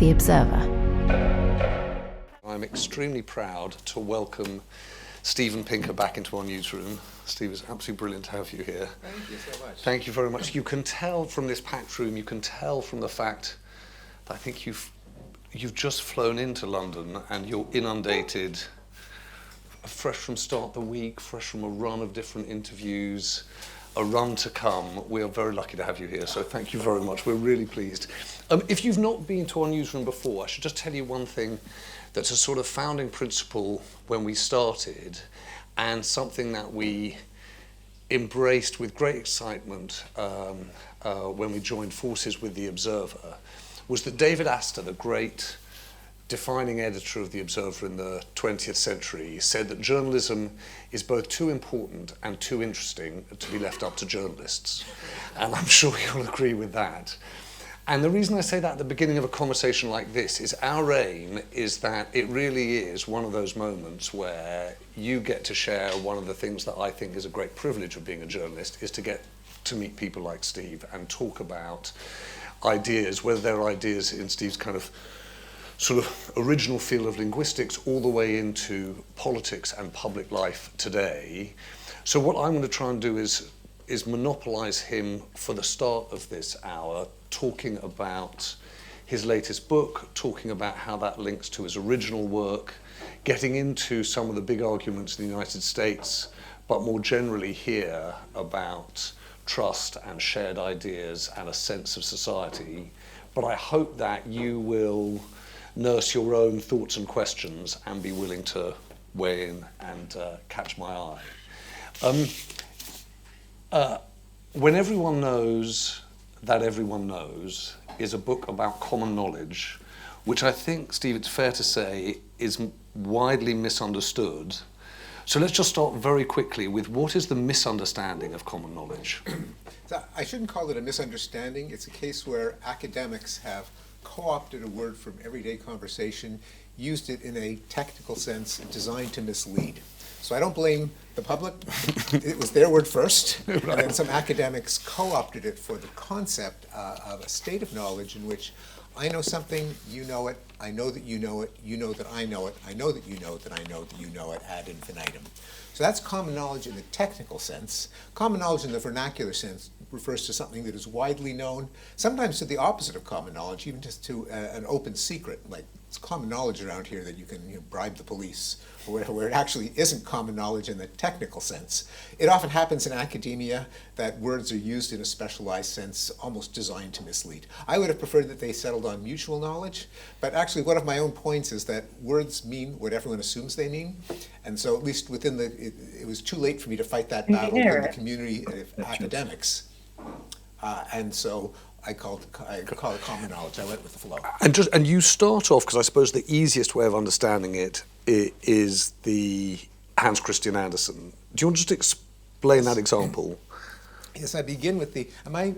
The Observer. I'm extremely proud to welcome Steven Pinker back into our newsroom. Steve, it's absolutely brilliant to have you here. Thank you so much. Thank you very much. You can tell from this packed room, you can tell from the fact that I think you've just flown into London and you're inundated, fresh from start the week, fresh from a run of different interviews, a run to come. We are very lucky to have you here, so thank you very much. We're really pleased. If you've not been to our newsroom before, I should just tell you one thing that's a sort of founding principle when we started, and something that we embraced with great excitement when we joined forces with The Observer, was that David Astor, the great defining editor of The Observer in the 20th century, said that journalism is both too important and too interesting to be left up to journalists. And I'm sure you'll agree with that. And the reason I say that at the beginning of a conversation like this is our aim is that it really is one of those moments where you get to share one of the things that I think is a great privilege of being a journalist, is to get to meet people like Steve and talk about ideas, whether they're ideas in Steve's kind of sort of original field of linguistics all the way into politics and public life today. So what I'm going to try and do is monopolize him for the start of this hour, talking about his latest book, talking about how that links to his original work, getting into some of the big arguments in the United States, but more generally here about trust and shared ideas and a sense of society. But I hope that you will nurse your own thoughts and questions and be willing to weigh in and catch my eye. When Everyone Knows That Everyone Knows is a book about common knowledge, which I think, Steve, it's fair to say is widely misunderstood. So let's just start very quickly with what is the misunderstanding of common knowledge? So I shouldn't call it a misunderstanding. It's a case where academics have co-opted a word from everyday conversation, used it in a technical sense designed to mislead. So I don't blame the public. It was their word first, right. And then some academics co-opted it for the concept of a state of knowledge in which I know something, you know it, I know that you know it, you know that I know it, I know that you know that I know that you know it ad infinitum. So that's common knowledge in the technical sense. Common knowledge in the vernacular sense refers to something that is widely known, sometimes to the opposite of common knowledge, even just to an open secret, like it's common knowledge around here that you can bribe the police, or where it actually isn't common knowledge in the technical sense. It often happens in academia that words are used in a specialized sense, almost designed to mislead. I would have preferred that they settled on mutual knowledge, but actually one of my own points is that words mean what everyone assumes they mean, and so at least within the, it was too late for me to fight that battle within the community of academics, and so I call it common knowledge. I went with the flow. And you start off, because I suppose the easiest way of understanding it is the Hans Christian Andersen. Do you want to just explain that example? Yes, I begin with the. Am I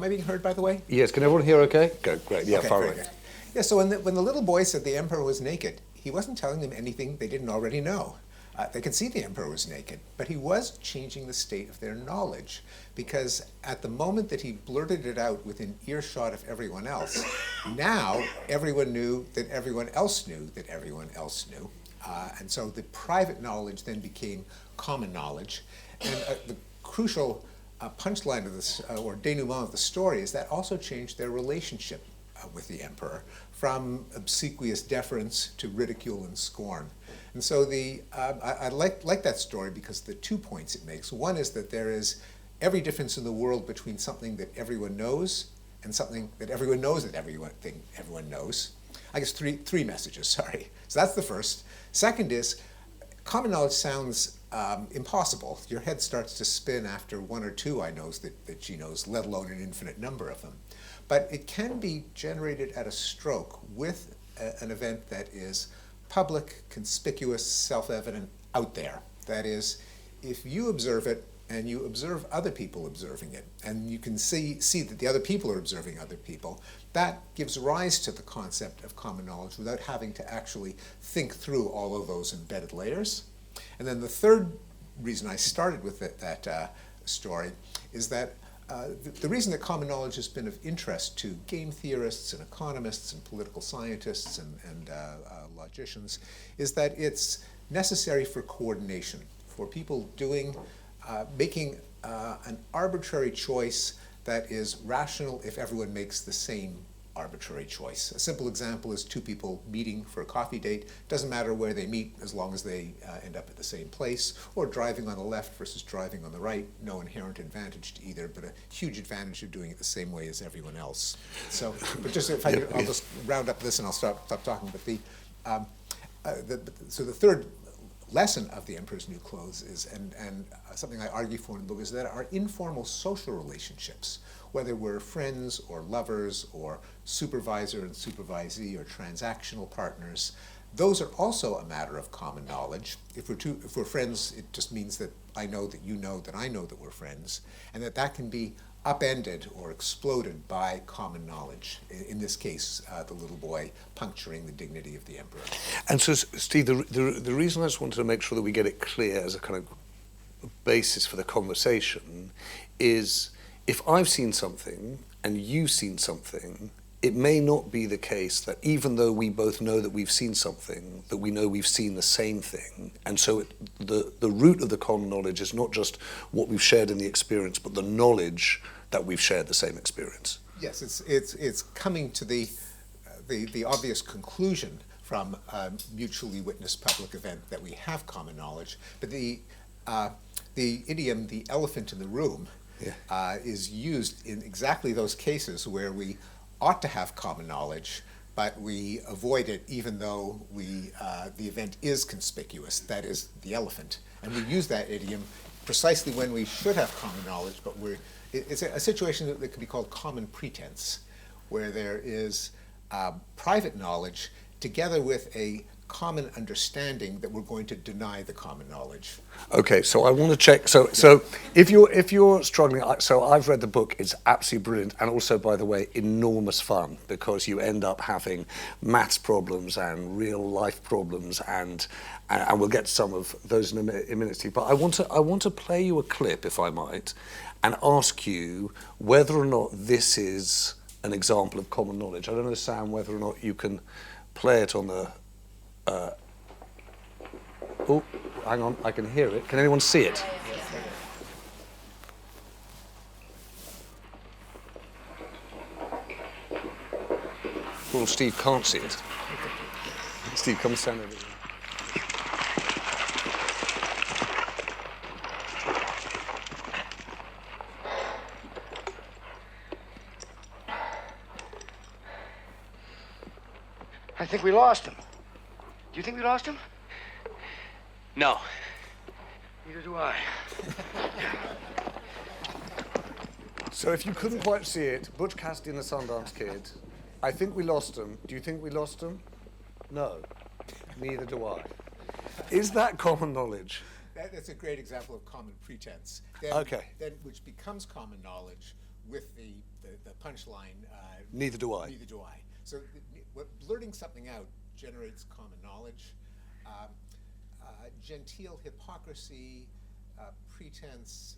being heard, by the way? Yes. Can everyone hear? Okay. Good. Great. Yeah. Okay, Far away. good. Yeah. So when the little boy said the emperor was naked, he wasn't telling them anything they didn't already know. They could see the emperor was naked, but he was changing the state of their knowledge, because at the moment that he blurted it out within earshot of everyone else, now everyone knew that everyone else knew that everyone else knew. And so the private knowledge then became common knowledge. And the crucial punchline of this, or denouement of the story, is that also changed their relationship with the emperor, from obsequious deference to ridicule and scorn. And so I like that story because the 2 points it makes. One is that there is every difference in the world between something that everyone knows and something that everyone knows that everyone knows. I guess three messages, sorry. So that's the first. Second is, common knowledge sounds impossible. Your head starts to spin after one or two I knows that she knows, let alone an infinite number of them. But it can be generated at a stroke with an event that is public, conspicuous, self-evident, out there. That is, if you observe it and you observe other people observing it, and you can see that the other people are observing other people, that gives rise to the concept of common knowledge without having to actually think through all of those embedded layers. And then the third reason I started with that story is that the reason that common knowledge has been of interest to game theorists and economists and political scientists and logicians is that it's necessary for coordination, for people making an arbitrary choice that is rational if everyone makes the same arbitrary choice. A simple example is two people meeting for a coffee date. Doesn't matter where they meet as long as they end up at the same place. Or driving on the left versus driving on the right. No inherent advantage to either, but a huge advantage of doing it the same way as everyone else. So, but just if I'll just round up this and I'll stop talking. But so the third lesson of The Emperor's New Clothes is, and something I argue for in the book, is that our informal social relationships, whether we're friends or lovers or supervisor and supervisee or transactional partners, those are also a matter of common knowledge. If we're friends, it just means that I know that you know that I know that we're friends, and that can be upended or exploded by common knowledge. In this case, the little boy puncturing the dignity of the emperor. And so, Steve, the reason I just wanted to make sure that we get it clear as a kind of basis for the conversation is, if I've seen something and you've seen something, it may not be the case that even though we both know that we've seen something, that we know we've seen the same thing. And so the root of the common knowledge is not just what we've shared in the experience, but the knowledge that we've shared the same experience. Yes, it's coming to the obvious conclusion from a mutually witnessed public event that we have common knowledge. But the idiom, the elephant in the room, is used in exactly those cases where we ought to have common knowledge, but we avoid it even though the event is conspicuous, that is, the elephant. And we use that idiom precisely when we should have common knowledge, but it's a situation that could be called common pretense, where there is private knowledge together with a common understanding that we're going to deny the common knowledge. Okay, so I want to check. So if you're struggling, so I've read the book. It's absolutely brilliant, and also, by the way, enormous fun, because you end up having maths problems and real life problems, and we'll get to some of those in a minute, Steve. But I want to play you a clip, if I might, and ask you whether or not this is an example of common knowledge. I don't know, Sam, whether or not you can play it on the. Oh, hang on, I can hear it. Can anyone see it? Well, Steve can't see it. Steve, come stand over here. I think we lost him. Do you think we lost him? No. Neither do I. So if you couldn't quite see it, Butch Cassidy and the Sundance Kid, I think we lost him. Do you think we lost him? No. Neither do I. Is that common knowledge? That's a great example of common pretense. Then which becomes common knowledge with the punchline. Neither do I. Neither do I. So blurting something out generates common knowledge. Genteel hypocrisy, pretense,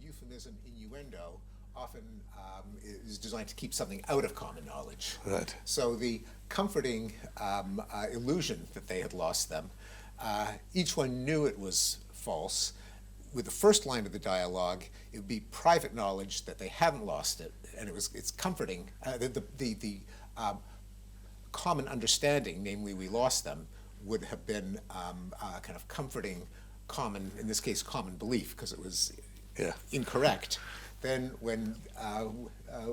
euphemism, innuendo often is designed to keep something out of common knowledge. Right. So the comforting illusion that they had lost them, each one knew it was false. With the first line of the dialogue, it would be private knowledge that they hadn't lost it, and it's comforting. The common understanding, namely we lost them, would have been kind of comforting common, in this case, common belief, because it was incorrect. Then when,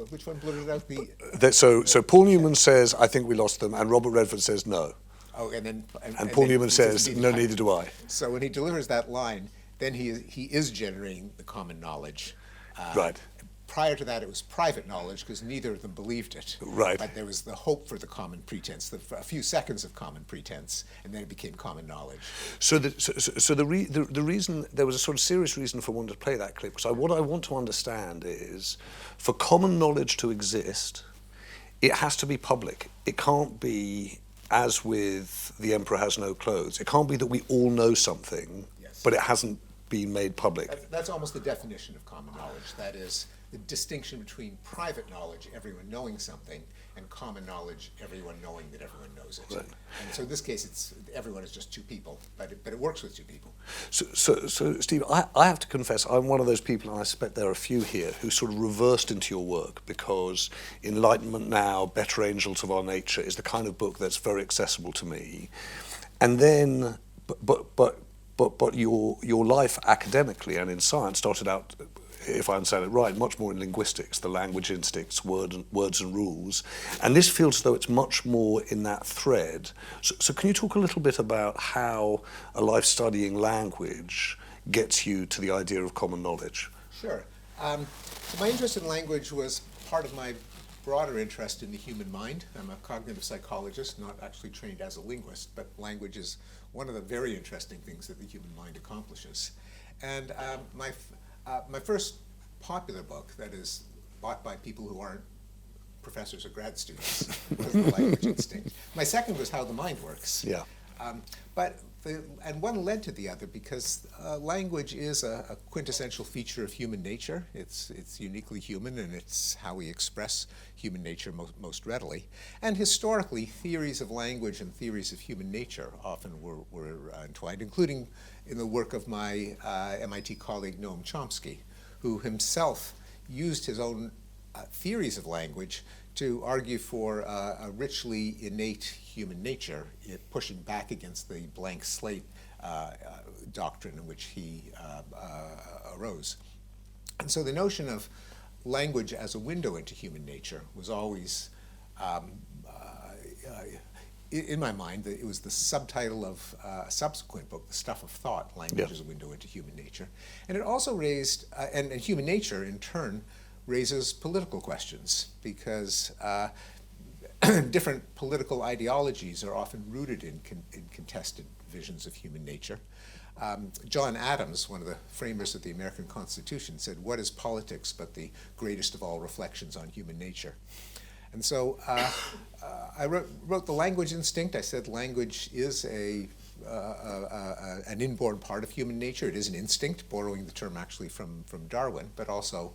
which one blurted out So Paul Newman says, I think we lost them, and Robert Redford says no. Oh, and Paul Newman says, no, neither do I. So when he delivers that line, then he is generating the common knowledge. Right. Prior to that, it was private knowledge because neither of them believed it. Right. But there was the hope for the common pretense, a few seconds of common pretense, and then it became common knowledge. So the reason, there was a sort of serious reason for wanting to play that clip, because what I want to understand is, for common knowledge to exist, it has to be public. It can't be, as with The Emperor Has No Clothes, it can't be that we all know something, but it hasn't been made public. That's almost the definition of common knowledge. That is, the distinction between private knowledge, everyone knowing something, and common knowledge, everyone knowing that everyone knows it. Right. And so in this case, everyone is just two people, but it works with two people. So Steve, I have to confess, I'm one of those people, and I suspect there are a few here, who sort of reversed into your work, because Enlightenment Now, Better Angels of Our Nature is the kind of book that's very accessible to me. And then, but your life academically and in science started out, if I understand it right, much more in linguistics, the language instincts, words and rules. And this feels as though it's much more in that thread. So can you talk a little bit about how a life studying language gets you to the idea of common knowledge? Sure. So my interest in language was part of my broader interest in the human mind. I'm a cognitive psychologist, not actually trained as a linguist, but language is one of the very interesting things that the human mind accomplishes. And my first popular book, that is bought by people who aren't professors or grad students, was The Language Instinct. My second was How the Mind Works. Yeah. And one led to the other, because language is a quintessential feature of human nature. It's uniquely human, and it's how we express human nature most readily. And historically, theories of language and theories of human nature often were entwined, including in the work of my MIT colleague Noam Chomsky, who himself used his own theories of language to argue for a richly innate human nature, pushing back against the blank slate doctrine in which he arose. And so the notion of language as a window into human nature was always, in my mind, it was the subtitle of a subsequent book, The Stuff of Thought, Language as a Window into Human Nature. And it also raised, and human nature in turn, raises political questions, because different political ideologies are often rooted in contested visions of human nature. John Adams, one of the framers of the American Constitution, said, "What is politics but the greatest of all reflections on human nature?" And so I wrote The Language Instinct. I said language is an inborn part of human nature. It is an instinct, borrowing the term actually from Darwin, but also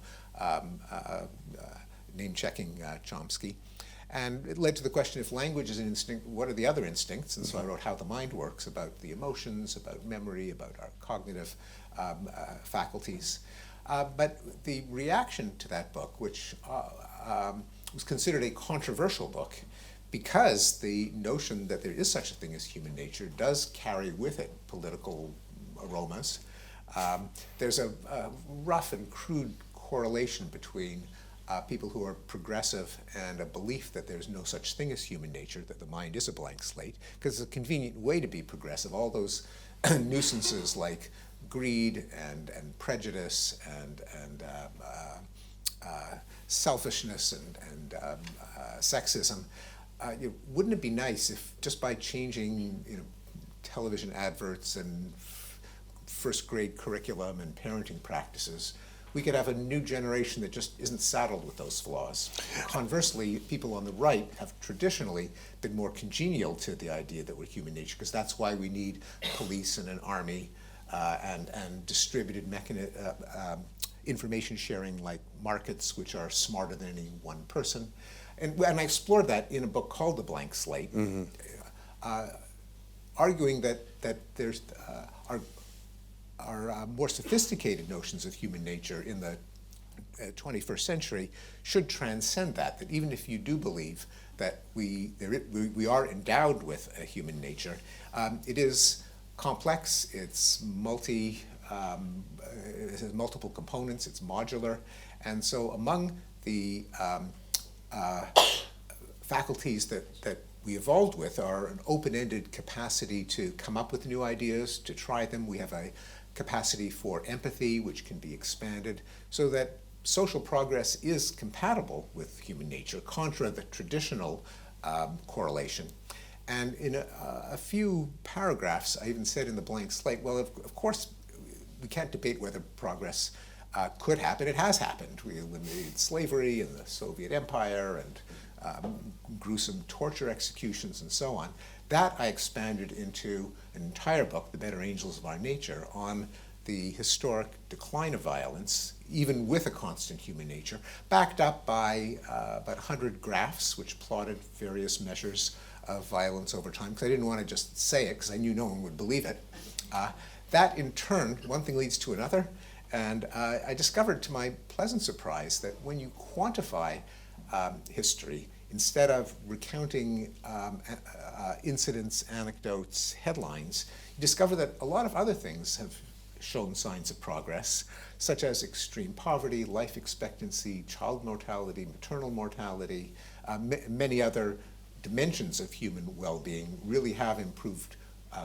name-checking Chomsky. And it led to the question, if language is an instinct, what are the other instincts? And so I wrote How the Mind Works, about the emotions, about memory, about our cognitive faculties. But the reaction to that book, which was considered a controversial book, because the notion that there is such a thing as human nature does carry with it political aromas. There's a rough and crude correlation between people who are progressive and a belief that there's no such thing as human nature, that the mind is a blank slate, because it's a convenient way to be progressive. All those nuisances like greed and prejudice and selfishness and sexism, wouldn't it be nice if just by changing television adverts and first grade curriculum and parenting practices, we could have a new generation that just isn't saddled with those flaws? Conversely, people on the right have traditionally been more congenial to the idea that we're human nature, because that's why we need police and an army and distributed information sharing like markets, which are smarter than any one person. And I explored that in a book called The Blank Slate, arguing that there's our more sophisticated notions of human nature in the 21st century should transcend that even if you do believe that we are endowed with a human nature, it is complex, it has multiple components, it's modular, and so among the faculties that we evolved with are an open-ended capacity to come up with new ideas, to try them. We have a capacity for empathy, which can be expanded, so that social progress is compatible with human nature, contra the traditional correlation. And in a few paragraphs, I even said in The Blank Slate, well, of course, we can't debate whether progress could happen. It has happened. We eliminated slavery in the Soviet Empire and gruesome torture executions and so on. That I expanded into an entire book, The Better Angels of Our Nature, on the historic decline of violence, even with a constant human nature, backed up by about 100 graphs which plotted various measures of violence over time, because I didn't want to just say it because I knew no one would believe it. That in turn, one thing leads to another, and I discovered to my pleasant surprise that when you quantify history, instead of recounting incidents, anecdotes, headlines, you discover that a lot of other things have shown signs of progress, such as extreme poverty, life expectancy, child mortality, maternal mortality, many other dimensions of human well-being really have improved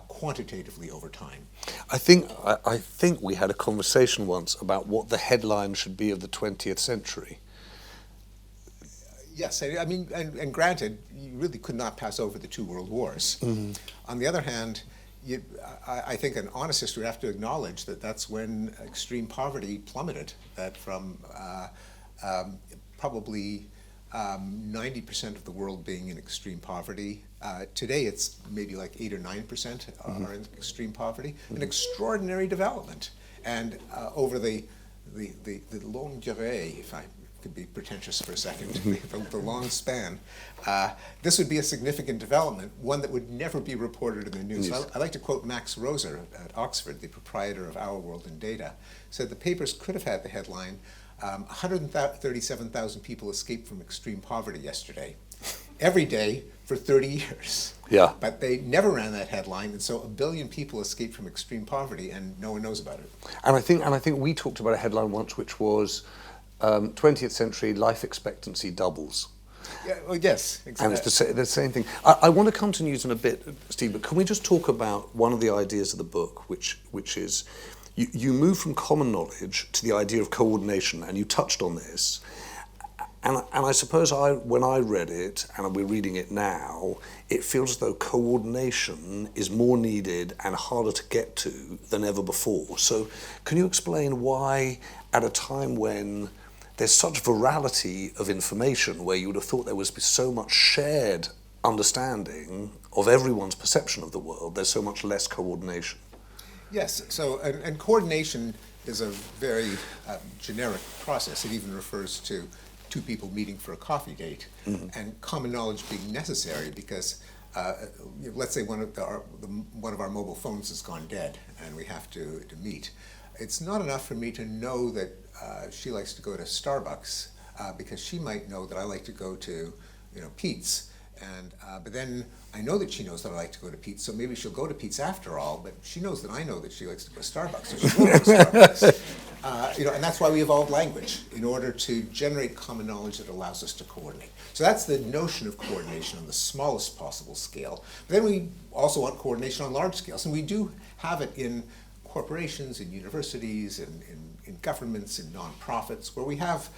quantitatively over time. I think we had a conversation once about what the headline should be of the 20th century. Yes, I mean, and granted, you really could not pass over the two world wars. Mm-hmm. On the other hand, I think an honest history would have to acknowledge that that's when extreme poverty plummeted, that from probably 90% of the world being in extreme poverty. Today it's maybe like 8 or 9% are in extreme poverty. An extraordinary development. And over the longue durée, if I could be pretentious for a second, the long span, this would be a significant development, one that would never be reported in the news. Yes. I like to quote Max Roser at Oxford, the proprietor of Our World in Data, said the papers could have had the headline, 137,000 people escaped from extreme poverty yesterday. Every day for 30 years. Yeah. But they never ran that headline, and so 1 billion people escaped from extreme poverty, and no one knows about it. And I think we talked about a headline once, which was 20th century life expectancy doubles. Yeah, well, yes, exactly. And it's the same thing. I want to come to news in a bit, Steve, but can we just talk about one of the ideas of the book, which is you move from common knowledge to the idea of coordination, and you touched on this. And I suppose when I read it, and we're reading it now, it feels as though coordination is more needed and harder to get to than ever before. So can you explain why, at a time when there's such virality of information, where you would have thought there was so much shared understanding of everyone's perception of the world, there's so much less coordination? Yes, so, and coordination is a very generic process. It even refers to two people meeting for a coffee date, and common knowledge being necessary because, let's say one of our mobile phones has gone dead and we have to meet. It's not enough for me to know that she likes to go to Starbucks because she might know that I like to go to, Pete's. And but then I know that she knows that I like to go to Pete's, so maybe she'll go to Pete's after all. But she knows that I know that she likes to go to Starbucks, so she'll go to Starbucks. And that's why we evolved language, in order to generate common knowledge that allows us to coordinate. So that's the notion of coordination on the smallest possible scale. But then we also want coordination on large scales, and we do have it in corporations, in universities, in governments, in nonprofits, where we have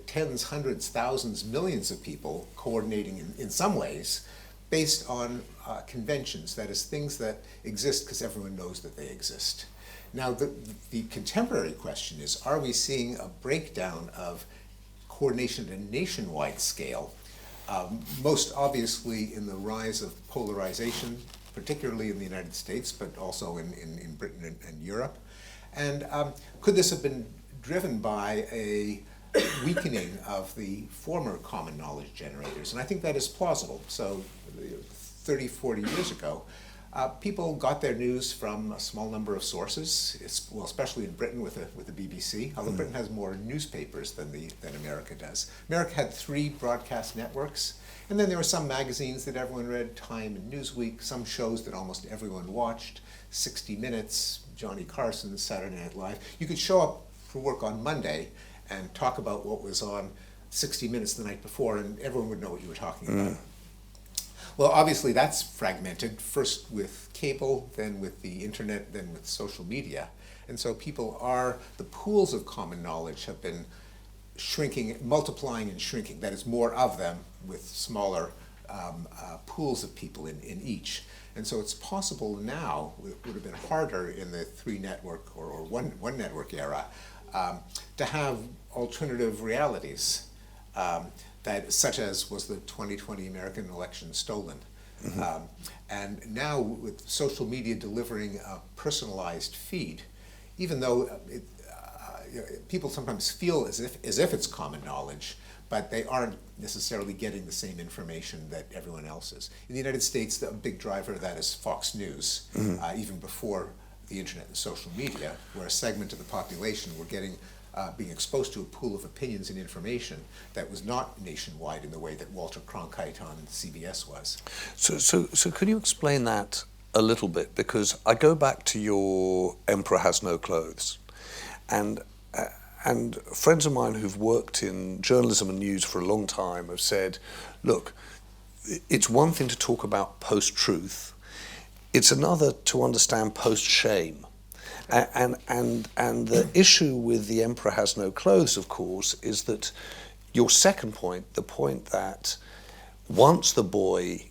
tens, hundreds, thousands, millions of people coordinating in some ways based on conventions, that is, things that exist because everyone knows that they exist. Now, the contemporary question is, are we seeing a breakdown of coordination at a nationwide scale, most obviously in the rise of polarization, particularly in the United States, but also in Britain and Europe? And could this have been driven by a weakening of the former common knowledge generators? And I think that is plausible. So 30, 40 years ago, people got their news from a small number of sources, especially in Britain with the BBC, although Britain has more newspapers than America does. America had 3 broadcast networks, and then there were some magazines that everyone read, Time and Newsweek, some shows that almost everyone watched, 60 Minutes, Johnny Carson, Saturday Night Live. You could show up for work on Monday and talk about what was on 60 Minutes the night before, and everyone would know what you were talking about. Well, obviously that's fragmented, first with cable, then with the internet, then with social media. And so the pools of common knowledge have been shrinking, multiplying and shrinking. That is, more of them with smaller pools of people in each. And so it's possible now, it would have been harder in the 3-network or one network era, to have alternative realities, such as was the 2020 American election stolen. And now with social media delivering a personalized feed, even though people sometimes feel as if it's common knowledge, but they aren't necessarily getting the same information that everyone else is. In the United States, the big driver of that is Fox News, even before the internet and social media, where a segment of the population were being exposed to a pool of opinions and information that was not nationwide in the way that Walter Cronkite on CBS was. So could you explain that a little bit? Because I go back to your Emperor Has No Clothes, and friends of mine who've worked in journalism and news for a long time have said, look, it's one thing to talk about post-truth, it's another to understand post-shame. And the issue with The Emperor Has No Clothes, of course, is that your second point, the point that once the boy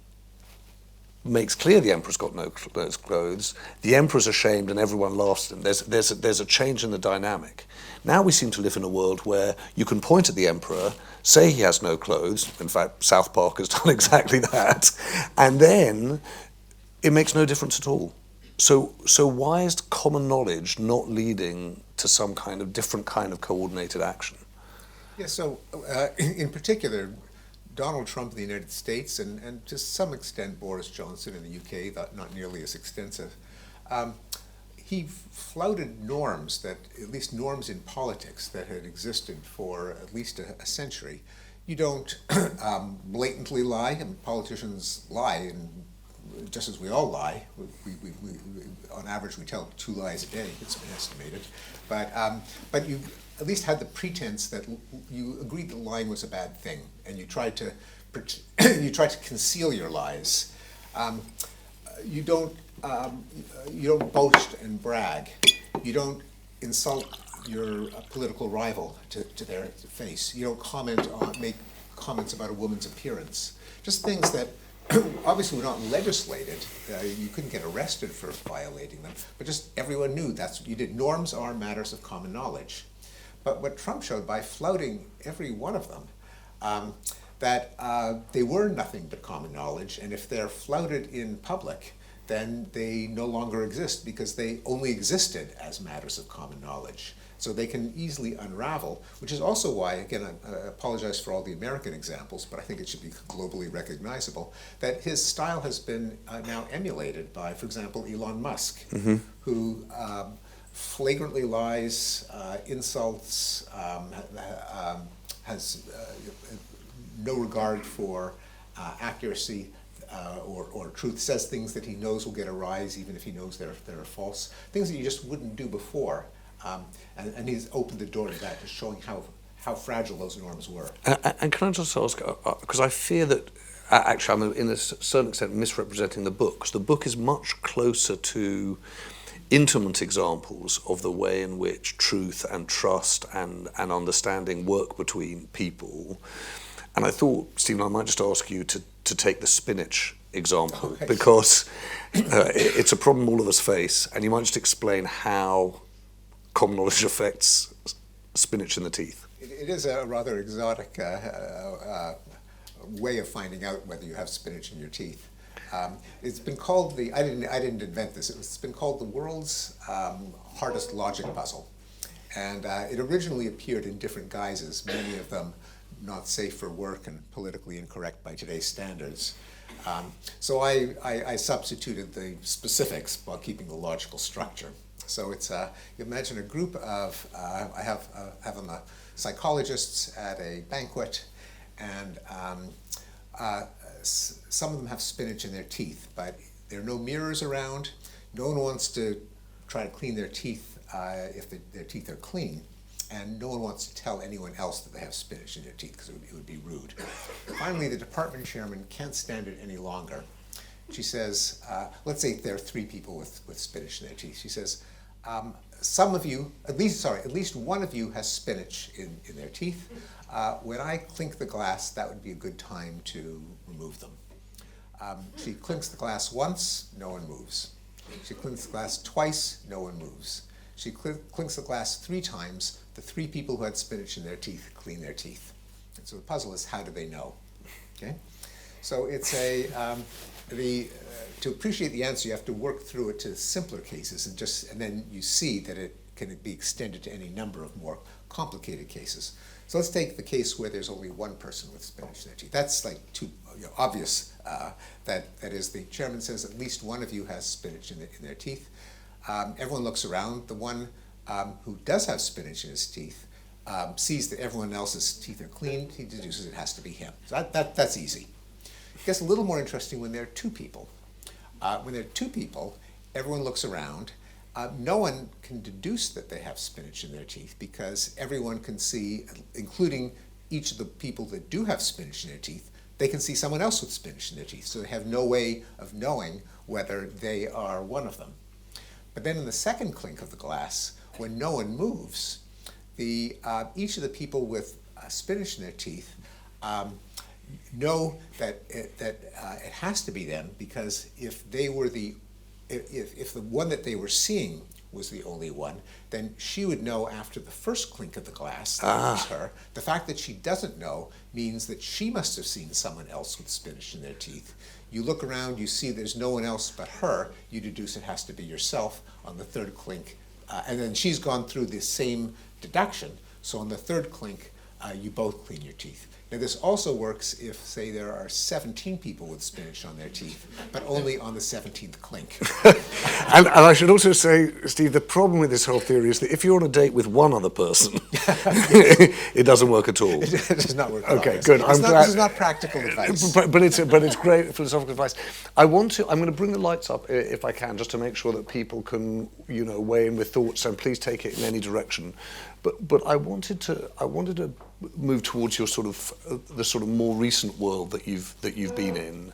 makes clear the emperor's got no clothes, the emperor's ashamed and everyone laughs at him. There's a change in the dynamic. Now we seem to live in a world where you can point at the emperor, say he has no clothes, in fact South Park has done exactly that, and then it makes no difference at all. So why is common knowledge not leading to some kind of different kind of coordinated action? Yeah, so in particular, Donald Trump in the United States, and to some extent Boris Johnson in the UK, not nearly as extensive, he flouted norms at least norms in politics that had existed for at least a century. You don't blatantly lie, and politicians lie, and just as we all lie. We on average we tell 2 lies a day, it's been estimated, but you at least had the pretense that you agreed that lying was a bad thing, and you tried to conceal your lies. You don't boast and brag. You don't insult your political rival to their face. You don't make comments about a woman's appearance. Just things that obviously were not legislated. You couldn't get arrested for violating them, but just everyone knew that's what you did. Norms are matters of common knowledge. But what Trump showed by flouting every one of them, that they were nothing but common knowledge, and if they're flouted in public, then they no longer exist because they only existed as matters of common knowledge. So they can easily unravel, which is also why, again, I apologize for all the American examples, but I think it should be globally recognizable, that his style has been now emulated by, for example, Elon Musk, who flagrantly lies, insults, has no regard for accuracy or truth, says things that he knows will get a rise even if he knows they're false, things that you just wouldn't do before. And he's opened the door to that, just showing how fragile those norms were. And can I just ask, because I fear that, actually I'm in a certain extent misrepresenting the book, because the book is much closer to intimate examples of the way in which truth and trust and understanding work between people. And I thought, Stephen, I might just ask you to take the spinach example, because it's a problem all of us face, and you might just explain how common knowledge affects spinach in the teeth. It is a rather exotic way of finding out whether you have spinach in your teeth. It's been called I didn't invent this, it's been called the world's hardest logic puzzle. And it originally appeared in different guises, many of them not safe for work and politically incorrect by today's standards. So I substituted the specifics while keeping the logical structure. So it's you imagine a group of I have them psychologists at a banquet, and some of them have spinach in their teeth, but there are no mirrors around. No one wants to try to clean their teeth if their teeth are clean, and no one wants to tell anyone else that they have spinach in their teeth because it would be rude. Finally, the department chairman can't stand it any longer. She says, let's say there are 3 people with spinach in their teeth. She says, some of you, at least one of you has spinach in their teeth. When I clink the glass, that would be a good time to remove them. She clinks the glass once, no one moves. She clinks the glass twice, no one moves. She clinks the glass 3 times. The 3 people who had spinach in their teeth clean their teeth. And so the puzzle is, how do they know? Okay, so it's to appreciate the answer, you have to work through it to simpler cases, and then you see that it can be extended to any number of more complicated cases. So let's take the case where there's only one person with spinach in their teeth. That's like too obvious. That is, the chairman says at least one of you has spinach in their teeth. Everyone looks around. The one who does have spinach in his teeth sees that everyone else's teeth are clean. He deduces it has to be him. So that's easy. It gets a little more interesting when there are two people. When there are two people, everyone looks around. No one can deduce that they have spinach in their teeth because everyone can see, including each of the people that do have spinach in their teeth, they can see someone else with spinach in their teeth. So they have no way of knowing whether they are one of them. But then in the second clink of the glass, when no one moves, each of the people with spinach in their teeth know that it has to be them, because if they were if the one that they were seeing was the only one, then she would know after the first clink of the glass that it was her. The fact that she doesn't know means that she must have seen someone else with spinach in their teeth. You look around, you see there's no one else but her, you deduce it has to be yourself on the third clink, and then she's gone through the same deduction, so on the third clink, you both clean your teeth. Now this also works if, say, there are 17 people with spinach on their teeth, but only on the 17th clink. And I should also say, Steve, the problem with this whole theory is that if you're on a date with one other person, it doesn't work at all. It does not work at all. Okay, good. I'm glad. This is not practical advice. But it's great philosophical advice. I'm going to bring the lights up if I can, just to make sure that people can, weigh in with thoughts. And please take it in any direction. But I wanted to move towards your the sort of more recent world that you've been in,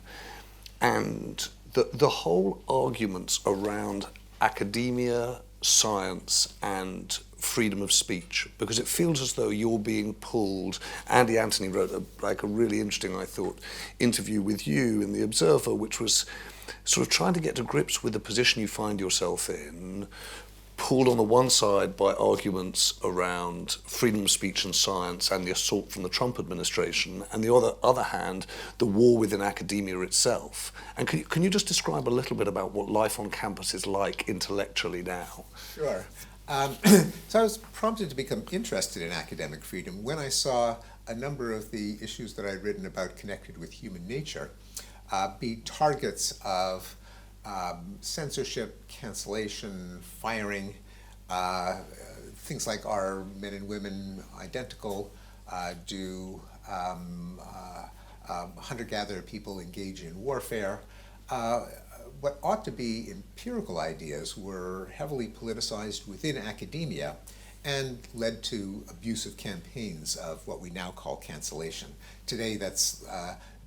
and the whole arguments around academia, science, and freedom of speech, because it feels as though you're being pulled. Andy Anthony wrote a really interesting, I thought, interview with you in The Observer, which was sort of trying to get to grips with the position you find yourself in, pulled on the one side by arguments around freedom of speech and science and the assault from the Trump administration, and the other hand, the war within academia itself. And can you just describe a little bit about what life on campus is like intellectually now? Sure. So I was prompted to become interested in academic freedom when I saw a number of the issues that I'd written about connected with human nature be targets of censorship, cancellation, firing, things like, are men and women identical? Do hunter-gatherer people engage in warfare? What ought to be empirical ideas were heavily politicized within academia and led to abusive campaigns of what we now call cancellation. Today that's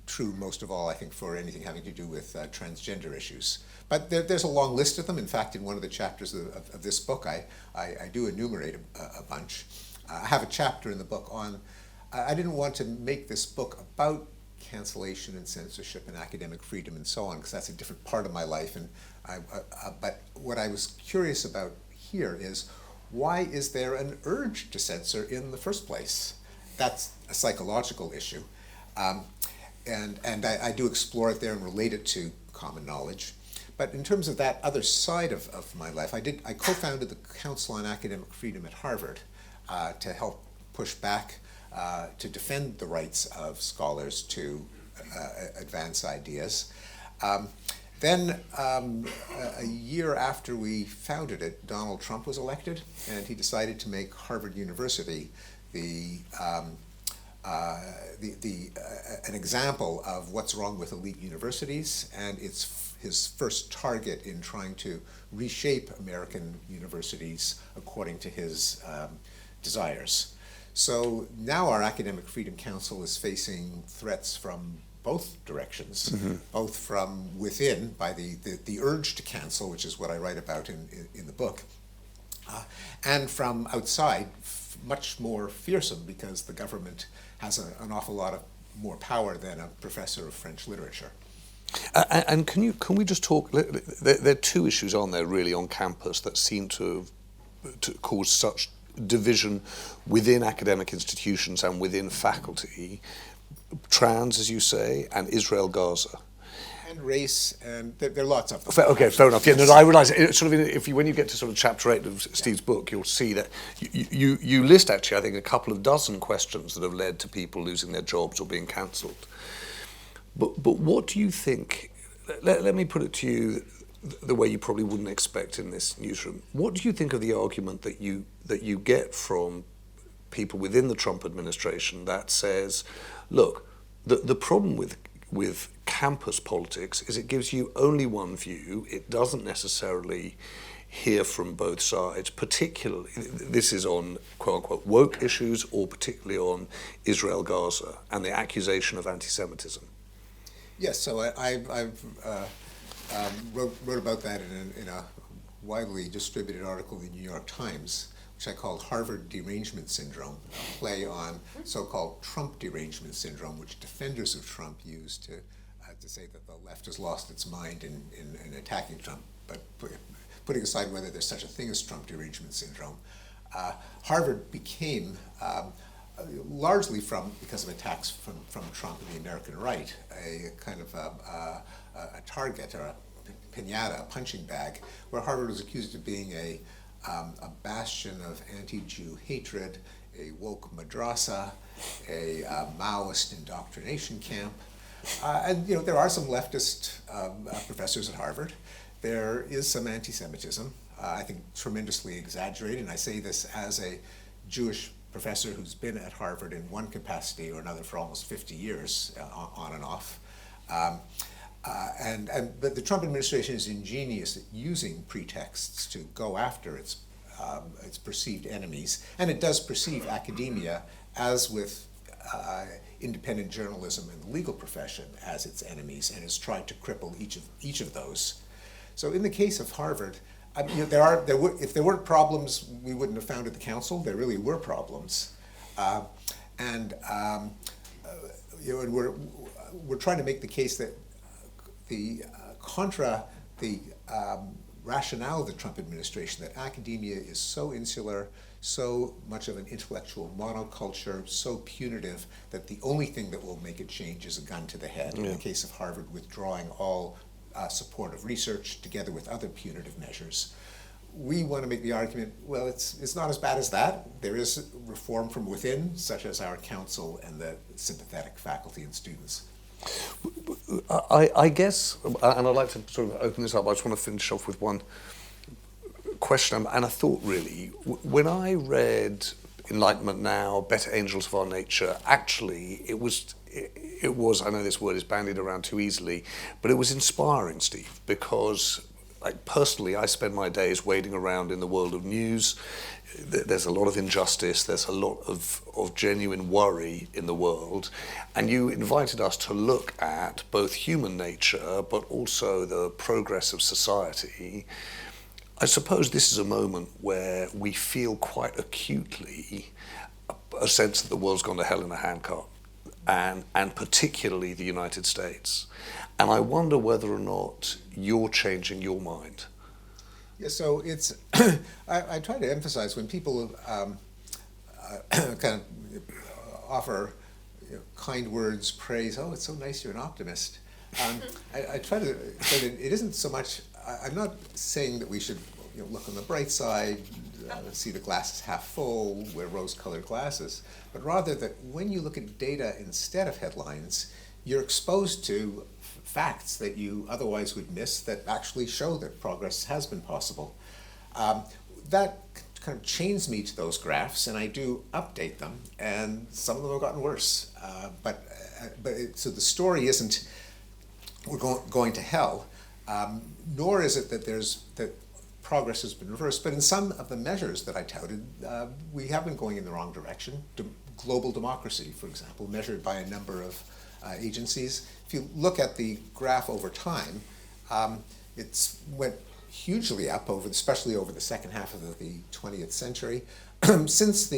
true most of all, I think, for anything having to do with transgender issues. But there's a long list of them. In fact, in one of the chapters of this book, I do enumerate a bunch. I have a chapter in the book on, I didn't want to make this book about cancellation and censorship and academic freedom and so on, because that's a different part of my life. And but what I was curious about here is, why is there an urge to censor in the first place? That's a psychological issue. And I do explore it there and relate it to common knowledge. But in terms of that other side of my life, I co-founded the Council on Academic Freedom at Harvard to help push back, to defend the rights of scholars to advance ideas. Then a year after we founded it, Donald Trump was elected, and he decided to make Harvard University an example of what's wrong with elite universities, and it's his first target in trying to reshape American universities according to his desires. So now our Academic Freedom Council is facing threats from both directions, both from within by the urge to cancel, which is what I write about in the book, and from outside, much more fearsome, because the government has an awful lot of more power than a professor of French literature. And can we just talk? There are two issues, aren't there, really, on campus that seem to cause such division within academic institutions and within faculty: trans, as you say, and Israel-Gaza. And race, and there are lots of them. Okay, fair enough. Yeah, no, I realise it, sort of when you get to sort of chapter 8 of Steve's book, you'll see that you list actually, I think, a couple of dozen questions that have led to people losing their jobs or being cancelled. But what do you think? Let me put it to you the way you probably wouldn't expect in this newsroom. What do you think of the argument that you get from people within the Trump administration that says, look, the problem with campus politics is it gives you only one view. It doesn't necessarily hear from both sides, particularly, this is on quote-unquote woke issues or particularly on Israel-Gaza and the accusation of anti-Semitism. Yes, so I've wrote about that in a widely distributed article in the New York Times, which I called Harvard Derangement Syndrome, a play on so-called Trump derangement syndrome, which defenders of Trump use to say that the left has lost its mind in attacking Trump. But putting aside whether there's such a thing as Trump derangement syndrome, Harvard became, largely because of attacks from Trump and the American right, a kind of a target or a piñata, a punching bag, where Harvard was accused of being a bastion of anti-Jew hatred, a woke madrasa, a Maoist indoctrination camp. And there are some leftist professors at Harvard. There is some anti-Semitism, I think tremendously exaggerated, and I say this as a Jewish professor who's been at Harvard in one capacity or another for almost 50 years, on and off. But the Trump administration is ingenious at using pretexts to go after its perceived enemies, and it does perceive academia, as with independent journalism and the legal profession, as its enemies, and has tried to cripple each of those. So in the case of Harvard, if there weren't problems, we wouldn't have founded the council. There really were problems, and we're trying to make the case that contra the rationale of the Trump administration, that academia is so insular, so much of an intellectual monoculture, so punitive, that the only thing that will make it change is a gun to the head. Yeah. In the case of Harvard, withdrawing all support of research together with other punitive measures. We want to make the argument, well, it's not as bad as that. There is reform from within, such as our council and the sympathetic faculty and students. I guess, and I'd like to sort of open this up, I just want to finish off with one question and a thought really. When I read Enlightenment Now, Better Angels of Our Nature, actually it was, I know this word is bandied around too easily, but it was inspiring, Steve, because personally I spend my days wading around in the world of news. There's a lot of injustice, there's a lot of genuine worry in the world, and you invited us to look at both human nature but also the progress of society. I suppose this is a moment where we feel quite acutely a sense that the world's gone to hell in a handcart, and particularly the United States. And I wonder whether or not you're changing your mind. Yeah, so it's, I try to emphasize when people kind of offer kind words, praise, oh, it's so nice you're an optimist. I try to say that it isn't so much, I'm not saying that we should look on the bright side, see the glass is half full, wear rose-colored glasses, but rather that when you look at data instead of headlines, you're exposed to facts that you otherwise would miss that actually show that progress has been possible. That kind of chains me to those graphs, and I do update them, and some of them have gotten worse. So the story isn't we're going to hell, nor is it that progress has been reversed, but in some of the measures that I touted, we have been going in the wrong direction. Global democracy, for example, measured by a number of agencies. If you look at the graph over time, it's went hugely up, especially over the second half of the 20th century. Since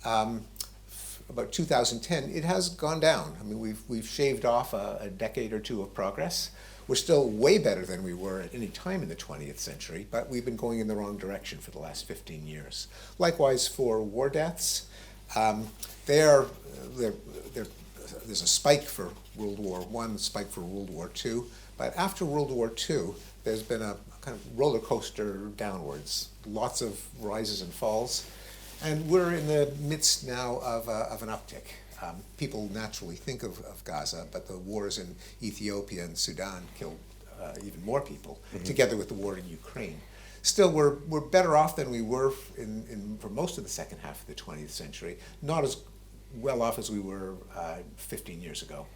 about 2010, it has gone down. I mean, we've shaved off a decade or two of progress. We're still way better than we were at any time in the 20th century, but we've been going in the wrong direction for the last 15 years. Likewise for war deaths, there's a spike for World War I, a spike for World War II, But after World War II, there's been a kind of roller coaster downwards, lots of rises and falls, and we're in the midst now of an uptick. People naturally think of Gaza, but the wars in Ethiopia and Sudan killed even more people, together with the war in Ukraine. Still, we're better off than we were for most of the second half of the 20th century, not as well off as we were 15 years ago.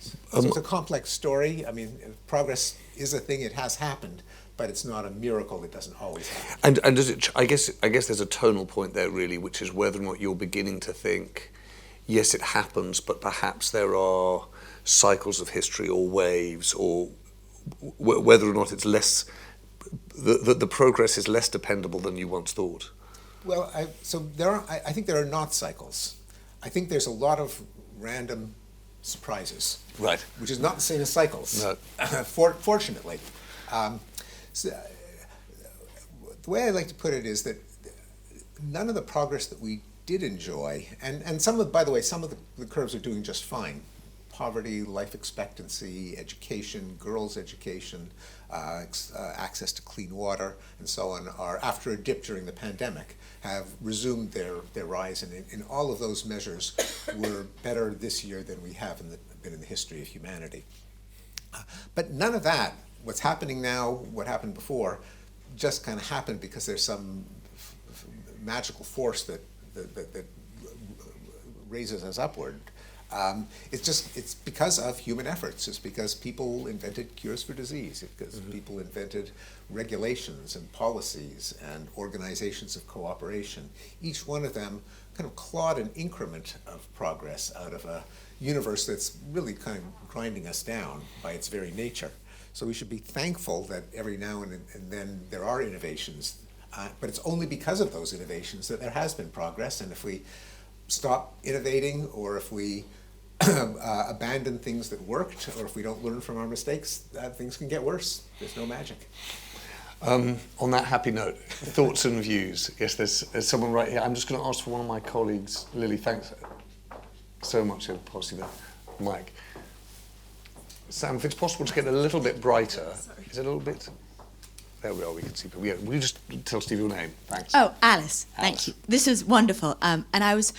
So it's a complex story. I mean, progress is a thing, it has happened, but it's not a miracle, it doesn't always happen. And does it? I guess there's a tonal point there really, which is whether or not you're beginning to think, yes, it happens, but perhaps there are cycles of history or waves, or whether or not it's less, the progress is less dependable than you once thought. Well, I think there are not cycles. I think there's a lot of random surprises. Right. Which is not the same as cycles. No. Fortunately. So, the way I like to put it is that none of the progress that we did enjoy, and by the way, some of the curves are doing just fine. Poverty, life expectancy, education, girls' education, access to clean water, and so on, are, after a dip during the pandemic, have resumed their rise, and in all of those measures we're better this year than we have been in the history of humanity. But none of that, what's happening now, what happened before, just kind of happened because there's some magical force that raises us upward. It's because of human efforts. It's because people invented cures for disease. It's because people invented regulations and policies and organizations of cooperation. Each one of them kind of clawed an increment of progress out of a universe that's really kind of grinding us down by its very nature. So we should be thankful that every now and then there are innovations, but it's only because of those innovations that there has been progress. And if we stop innovating, or if we abandon things that worked, or if we don't learn from our mistakes, things can get worse. There's no magic. On that happy note, thoughts and views. Yes, there's someone right here. I'm just going to ask for one of my colleagues. Lily, thanks so much. He'll pass you the mic. Sam, if it's possible to get a little bit brighter. Is it a little bit? There we are, we can see. Yeah, will you just tell Steve your name? Thanks. Oh, Alice. Thank you. This was wonderful. And I was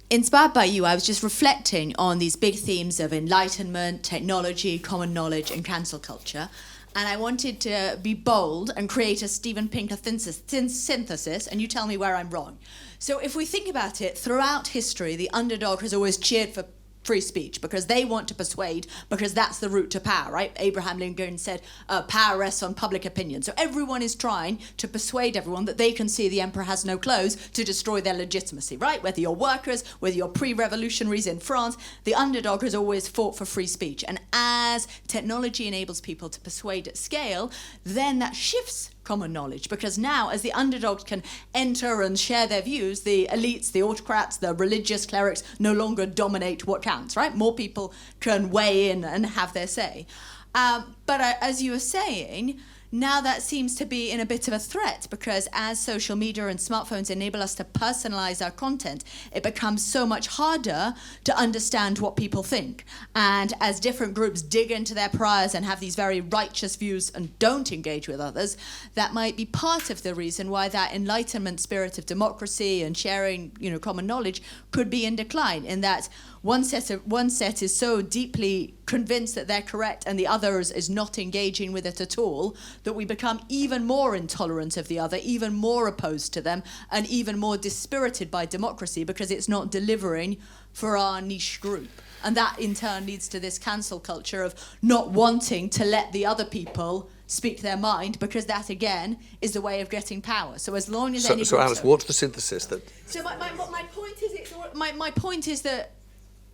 inspired by you. I was just reflecting on these big themes of enlightenment, technology, common knowledge, and cancel culture. And I wanted to be bold and create a Steven Pinker synthesis, and you tell me where I'm wrong. So if we think about it, throughout history, the underdog has always cheered for free speech because they want to persuade, because that's the route to power, right? Abraham Lincoln said, power rests on public opinion. So everyone is trying to persuade everyone that they can see the emperor has no clothes to destroy their legitimacy, right? Whether you're workers, whether you're pre-revolutionaries in France, the underdog has always fought for free speech. And as technology enables people to persuade at scale, then that shifts common knowledge, because now as the underdogs can enter and share their views, the elites, the autocrats, the religious clerics no longer dominate what counts, right? More people can weigh in and have their say. But as you were saying, now that seems to be in a bit of a threat, because as social media and smartphones enable us to personalize our content, it becomes so much harder to understand what people think. And as different groups dig into their priors and have these very righteous views and don't engage with others, that might be part of the reason why that enlightenment spirit of democracy and sharing, common knowledge could be in decline, in that one set is so deeply convinced that they're correct and the other is not engaging with it at all, that we become even more intolerant of the other, even more opposed to them, and even more dispirited by democracy because it's not delivering for our niche group. And that in turn leads to this cancel culture of not wanting to let the other people speak their mind, because that again is the way of getting power. So as long as So Alice, what's the synthesis that? So my point is that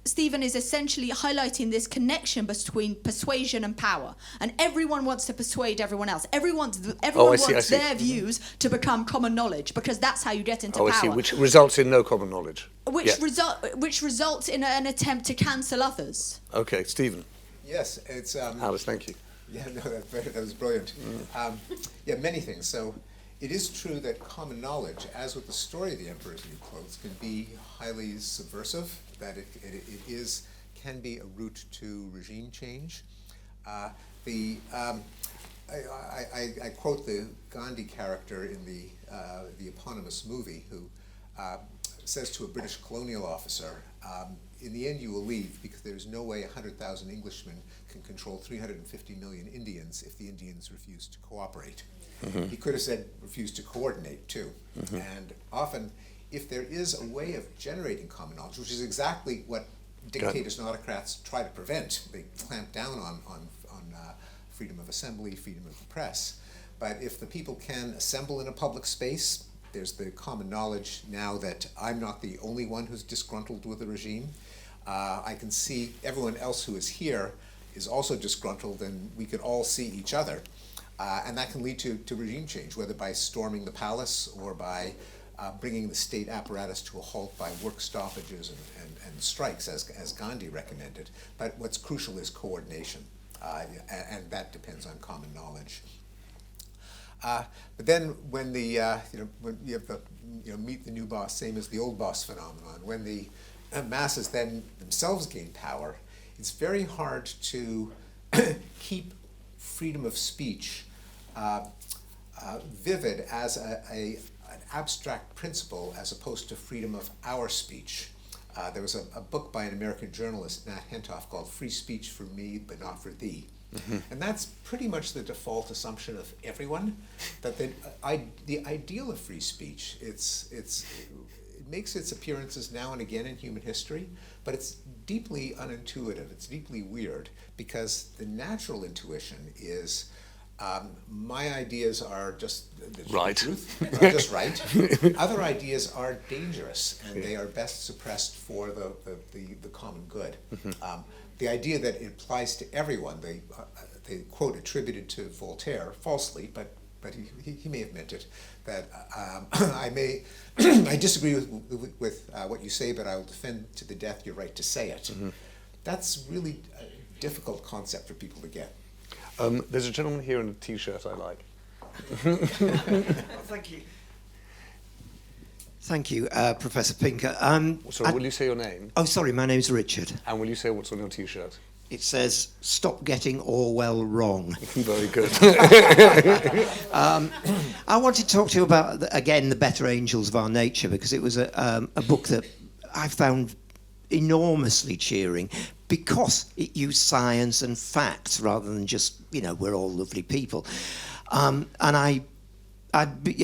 Stephen is essentially highlighting this connection between persuasion and power, and everyone wants to persuade everyone else. Everyone wants their views to become common knowledge, because that's how you get into power. I see, which results in no common knowledge. Which results in an attempt to cancel others. Okay, Stephen. Yes, it's Alice, thank you. Yeah, no, that was brilliant. Many things. So it is true that common knowledge, as with the story of the Emperor's New Clothes, can be highly subversive, that it can be a route to regime change. I quote the Gandhi character in the eponymous movie who says to a British colonial officer, in the end you will leave because there's no way 100,000 Englishmen can control 350 million Indians if the Indians refuse to cooperate. Mm-hmm. He could have said refuse to coordinate too. Mm-hmm. And often, if there is a way of generating common knowledge, which is exactly what dictators and autocrats try to prevent, they clamp down on freedom of assembly, freedom of the press. But if the people can assemble in a public space, there's the common knowledge now that I'm not the only one who's disgruntled with the regime. I can see everyone else who is here is also disgruntled, and we can all see each other. And that can lead to regime change, whether by storming the palace or by bringing the state apparatus to a halt by work stoppages and strikes, as Gandhi recommended. But what's crucial is coordination, and that depends on common knowledge. But then when when you have the meet the new boss, same as the old boss phenomenon, when the masses then themselves gain power, it's very hard to keep freedom of speech vivid as an abstract principle as opposed to freedom of our speech. There was a book by an American journalist, Nat Hentoff, called Free Speech for Me, but Not for Thee. Mm-hmm. And that's pretty much the default assumption of everyone, that the ideal of free speech, it makes its appearances now and again in human history, but it's deeply unintuitive, it's deeply weird, because the natural intuition is my ideas are just right. The truth, are just right. Other ideas are dangerous, and they are best suppressed for the common good. Mm-hmm. The idea that it applies to everyone, the quote attributed to Voltaire falsely, but he may have meant it, that I disagree with what you say, but I will defend to the death your right to say it. Mm-hmm. That's really a difficult concept for people to get. There's a gentleman here in a T-shirt I like. Well, thank you. Thank you, Professor Pinker. Sorry, will you say your name? Oh, sorry, my name's Richard. And will you say what's on your T-shirt? It says, "Stop getting Orwell wrong." Very good. I want to talk to you about, again, The Better Angels of Our Nature, because it was a book that I found enormously cheering, because it used science and facts rather than just, we're all lovely people. And I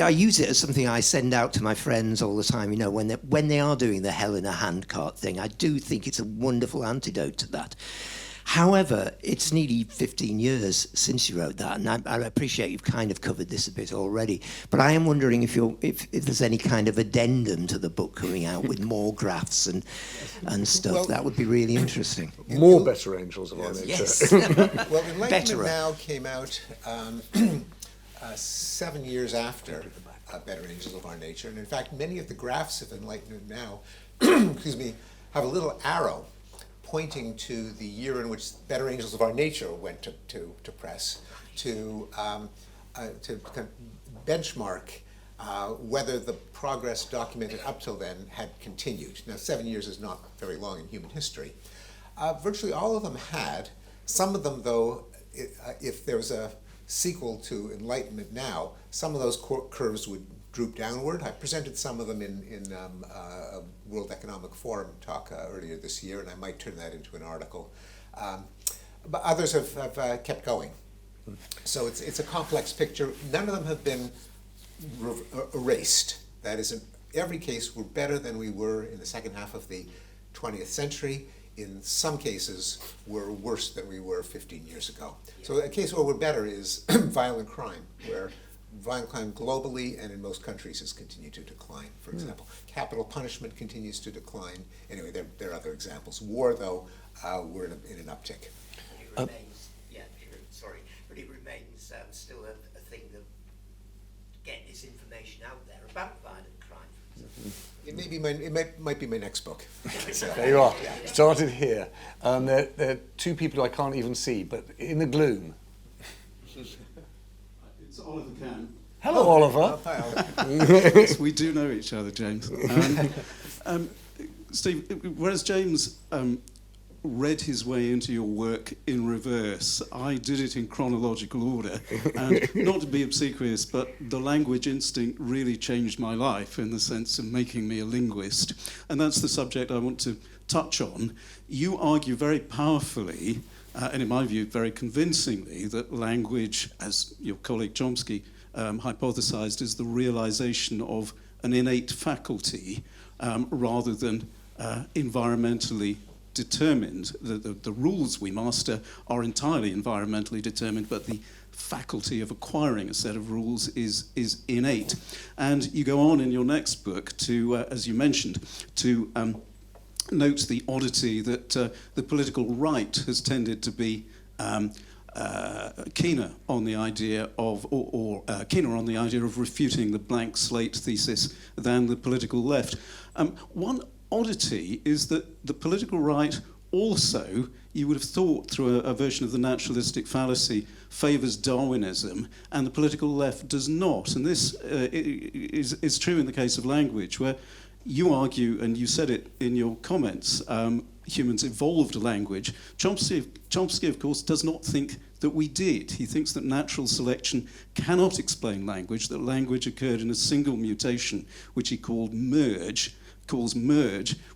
use it as something I send out to my friends all the time, when they are doing the hell in a handcart thing. I do think it's a wonderful antidote to that. However, it's nearly 15 years since you wrote that, and I appreciate you've kind of covered this a bit already, but I am wondering if there's any kind of addendum to the book coming out with more graphs and stuff. Well, that would be really interesting. More Better Angels of Our Nature. Yes. Well, Enlightenment Now came out 7 years after Better Angels of Our Nature, and in fact, many of the graphs of Enlightenment Now, have a little arrow pointing to the year in which Better Angels of Our Nature went to press, to benchmark whether the progress documented up till then had continued. Now, 7 years is not very long in human history. Virtually all of them had. Some of them, though, if there was a sequel to Enlightenment Now, some of those curves would droop downward. I presented some of them in a World Economic Forum talk earlier this year, and I might turn that into an article. But others have kept going. So it's a complex picture. None of them have been erased. That is, in every case, we're better than we were in the second half of the 20th century. In some cases, we're worse than we were 15 years ago. So a case where we're better is violent crime, where violent crime globally and in most countries has continued to decline, for example. Capital punishment continues to decline. Anyway, there are other examples. War, though, we're in an uptick. It remains, but it remains still a thing that get this information out there about violent crime. It might be my next book. There you are. Started here. There are two people I can't even see, but in the gloom. It's Oliver Kahn. Hello, Oliver. Hi, Oliver. Yes, we do know each other, James. Steve, whereas James read his way into your work in reverse. I did it in chronological order. And not to be obsequious, but the language instinct really changed my life in the sense of making me a linguist. And that's the subject I want to touch on. You argue very powerfully, and in my view very convincingly, that language, as your colleague Chomsky hypothesized, is the realization of an innate faculty rather than environmentally determined. The rules we master are entirely environmentally determined, but the faculty of acquiring a set of rules is innate. And you go on in your next book to, as you mentioned, to note the oddity that the political right has tended to be keener on the idea of, keener on the idea of refuting the blank slate thesis than the political left. One oddity is that the political right also, you would have thought through a version of the naturalistic fallacy, favours Darwinism, and the political left does not. And this is true in the case of language, where you argue, and you said it in your comments, humans evolved language. Chomsky, of course, does not think that we did. He thinks that natural selection cannot explain language, that language occurred in a single mutation, which he calls merge,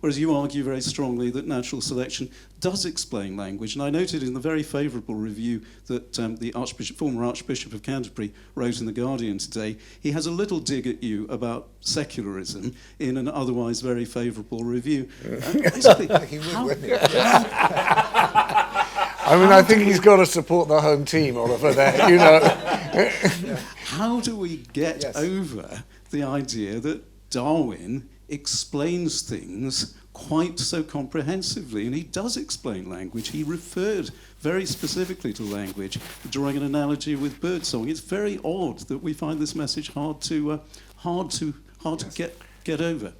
whereas you argue very strongly that natural selection does explain language. And I noted in the very favourable review that the former Archbishop of Canterbury wrote in The Guardian today, he has a little dig at you about secularism in an otherwise very favourable review. Basically, He would, wouldn't he? I mean, I think he's got to support the home team, Oliver, there, you know. how do we get over the idea that Darwin explains things quite so comprehensively? And he does explain language. He referred very specifically to language, drawing an analogy with birdsong. It's very odd that we find this message hard to get over.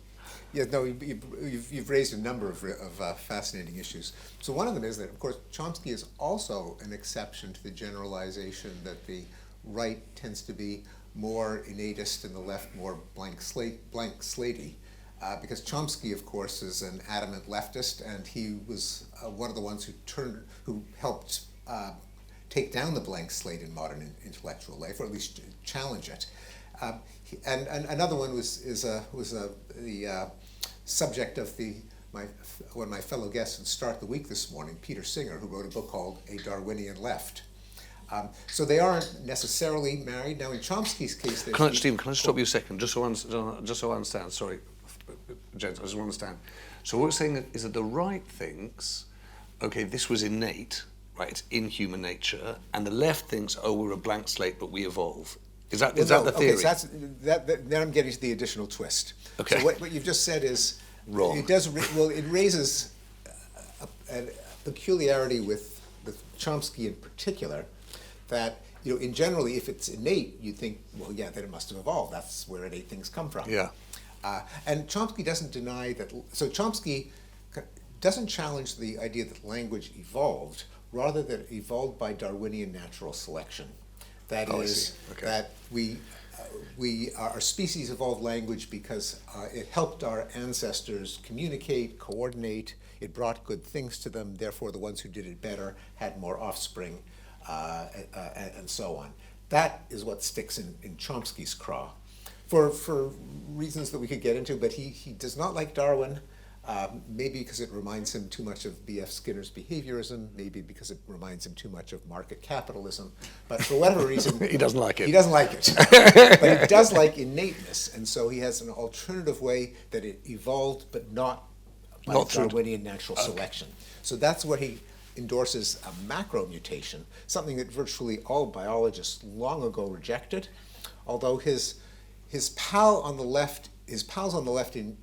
Yeah, no, you've raised a number of fascinating issues. So one of them is that, of course, Chomsky is also an exception to the generalization that the right tends to be more innatist and the left more blank slatey. Because Chomsky, of course, is an adamant leftist, and he was one of the ones who helped take down the blank slate in modern intellectual life, or at least challenge it. And another one was the subject of one of my fellow guests at Start the Week this morning, Peter Singer, who wrote a book called A Darwinian Left. So they aren't necessarily married. Now, in Chomsky's case, Stephen, can I stop you a second, just so I understand? Sorry, gents, I just want to understand. So what we're saying is that the right thinks, okay, this was innate, right, in human nature, and the left thinks, oh, we're a blank slate, but we evolve. Is that the theory? Okay, so then I'm getting to the additional twist. Okay. So what you've just said is wrong. It raises a peculiarity with Chomsky in particular, that in generally, if it's innate, you think, well, yeah, then it must have evolved. That's where innate things come from. Yeah. And Chomsky doesn't deny that. So Chomsky doesn't challenge the idea that language evolved, rather that it evolved by Darwinian natural selection. That is, okay, that our species evolved language because it helped our ancestors communicate, coordinate. It brought good things to them. Therefore, the ones who did it better had more offspring, and so on. That is what sticks in Chomsky's craw, for reasons that we could get into. But he does not like Darwin. Maybe because it reminds him too much of B.F. Skinner's behaviorism, maybe because it reminds him too much of market capitalism, but for whatever reason... He doesn't like it. He doesn't like it. But he does like innateness, and so he has an alternative way that it evolved, but not by Darwinian natural selection. So that's what he endorses, a macro mutation, something that virtually all biologists long ago rejected, although his pals on the left in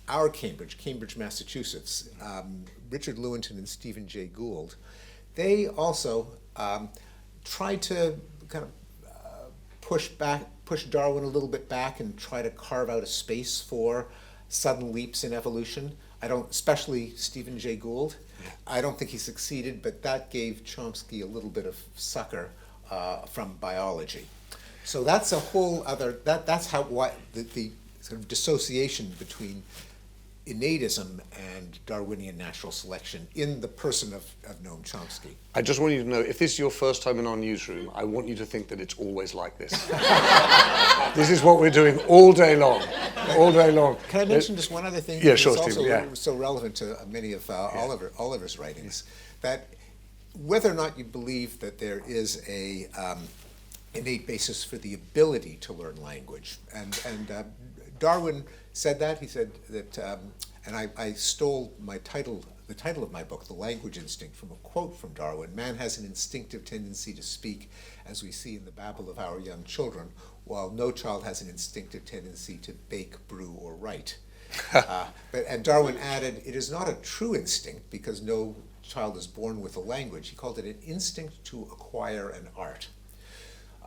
our Cambridge, Massachusetts, Richard Lewontin and Stephen Jay Gould, they also tried to kind of push Darwin a little bit back and try to carve out a space for sudden leaps in evolution. Especially Stephen Jay Gould. I don't think he succeeded, but that gave Chomsky a little bit of succor from biology. So that's a whole other. That's the sort of dissociation between innatism and Darwinian natural selection in the person of Noam Chomsky. I just want you to know, if this is your first time in our newsroom, I want you to think that it's always like this. This is what we're doing all day long. All day long. Can I mention just one other thing? Yeah, sure, It's Stephen, also yeah. so relevant to many of Oliver's writings, that whether or not you believe that there is a innate basis for the ability to learn language, and Darwin said that. He said that, and I stole the title of my book, The Language Instinct, from a quote from Darwin: "Man has an instinctive tendency to speak, as we see in the babble of our young children, while no child has an instinctive tendency to bake, brew, or write." And Darwin added, "It is not a true instinct, because no child is born with a language." He called it an instinct to acquire an art.